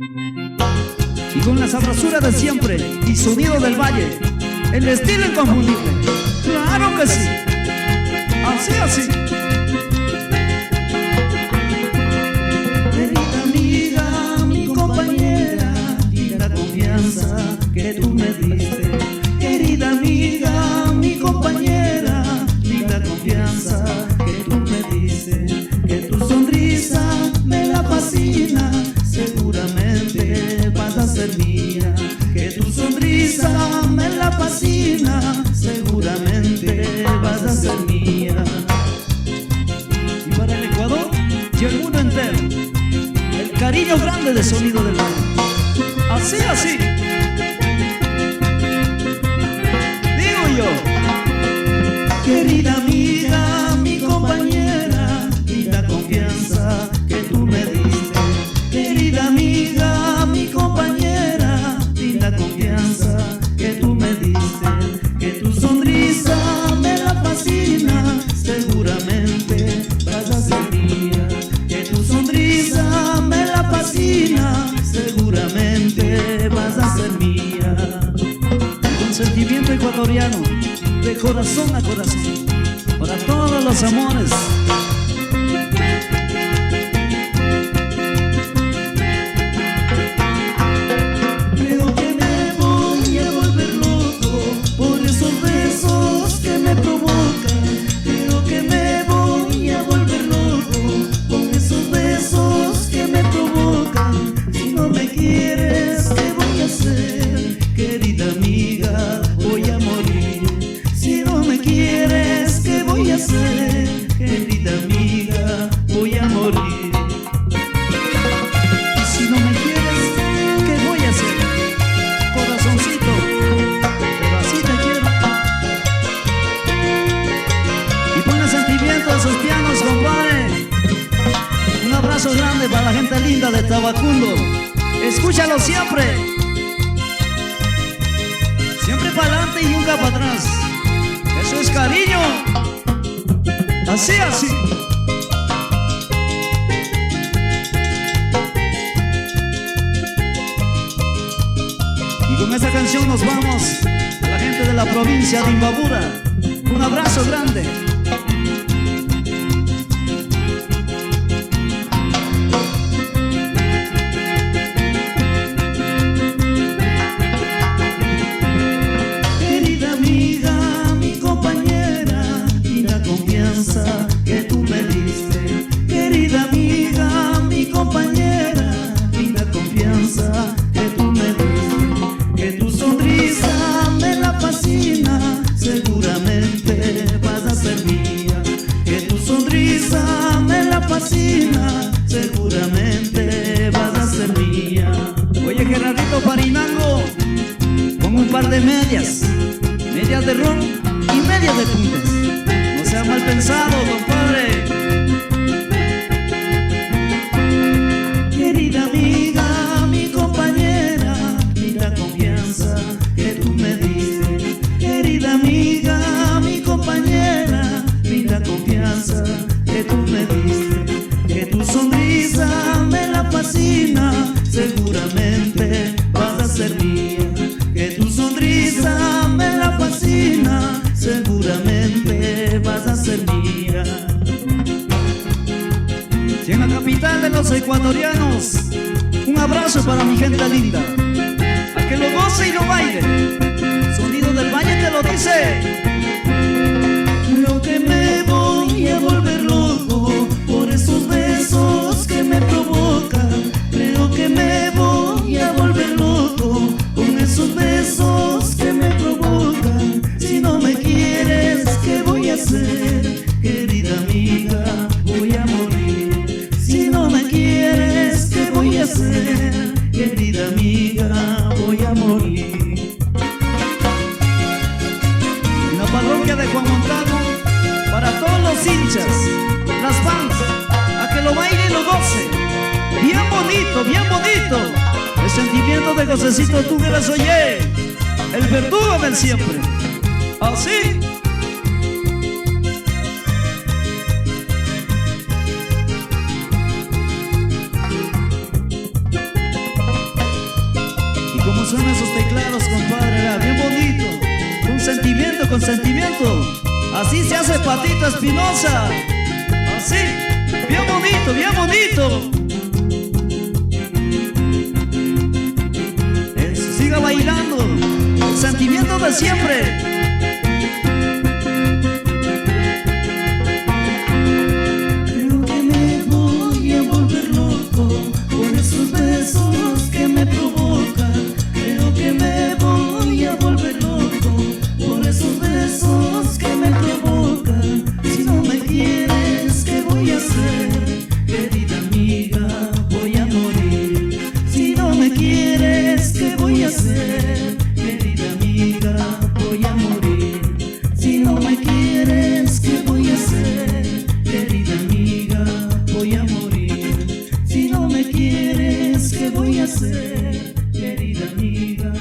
Y con la sabrosura de siempre y sonido del valle, el estilo inconfundible. Claro que sí. Así, así. Querida amiga, mi compañera, y la confianza que tú me diste. Querida amiga, mi compañera, y la confianza que tú me diste. Que tu sonrisa me la fascina, seguramente vas a ser mía. Que tu sonrisa me la fascina, seguramente vas a ser mía. Y para el Ecuador y el mundo entero, el cariño grande de Sonido del Valle. Así, así. Digo yo. Querida amiga, mi compañera, y la confianza que tú me diste. Querida amiga, mi compañera, y la confianza que tú me diste. Que tu sonrisa me la fascina, seguramente vas a ser mía. Que tu sonrisa me la fascina, seguramente vas a ser mía. Con sentimiento ecuatoriano, de corazón a corazón, para todos los amores. Creo que me voy a volver loco por esos besos que me provocan. Creo que me voy a volver loco con esos besos que me provocan. Si no me quieres, ¿qué voy a hacer? Querida amiga, voy a morir. Si no me quieres, ¿qué voy a hacer? Querida amiga, voy a morir. Si no me quieres, ¿qué voy a hacer? Corazoncito, pero así te quiero. Y ponle sentimiento a esos pianos, compadre. Un abrazo grande para la gente linda de Tabacundo. Escúchalo siempre. Siempre para adelante y nunca para atrás. Eso es cariño. Así, así. Y con esta canción nos vamos a la gente de la provincia de Imbabura. Un abrazo grande. Querida amiga, mi compañera, y la confianza que tú me diste. Querida amiga, mi compañera, y la confianza que tú me diste. Que tu sonrisa me la fascina, seguramente vas a ser mía. Que tu sonrisa me la fascina, seguramente vas a ser mía. Oye, Gerardito Parinango, con un par de medias de ron y medias de puntas. No sea mal pensado, compadre. Querida amiga, mi compañera, y la confianza que tú me diste. Querida amiga, mi compañera, y la confianza que tú me diste. Que tu sonrisa me la fascina, seguramente vas a ser mía. Que tu sonrisa me la fascina, seguramente vas a ser mía. Y en la capital de los ecuatorianos, un abrazo para mi gente linda. A que lo goce y lo baile. Sonido del Valle te lo dice. Creo que me voy a volver loco por esos besos que me provocan. Creo que me voy a volver loco con esos besos que me provocan. Si no me quieres, ¿qué voy a hacer? Querida amiga, voy a morir. Si no me quieres, ¿qué voy a hacer? Querida amiga, voy a morir. En la parroquia de Juan Montalvo, para todos los hinchas, las fans, a que lo baile y lo goce. Bien bonito, bien bonito. El sentimiento de gocecito tú que las oye. El verdugo del siempre. Así. Y como suenan esos teclados, compadre, ¿verdad? Bien bonito, con sentimiento, con sentimiento. Así se hace Patito Espinosa, así, bien bonito, bien bonito. Eso, siga bailando, el sentimiento de siempre. Creo que me voy a volver loco por esos besos que me provocan. Creo que me voy a volver loco por esos besos que me provocan. Si no me quieres, ¿qué voy a hacer? Querida amiga, voy a morir. Si no me quieres, ¿qué voy a hacer? Querida amiga, voy a morir. Si no me quieres, ¿qué voy a hacer? Querida amiga, voy a morir. Si no me quieres, ¿qué voy a hacer? Querida amiga,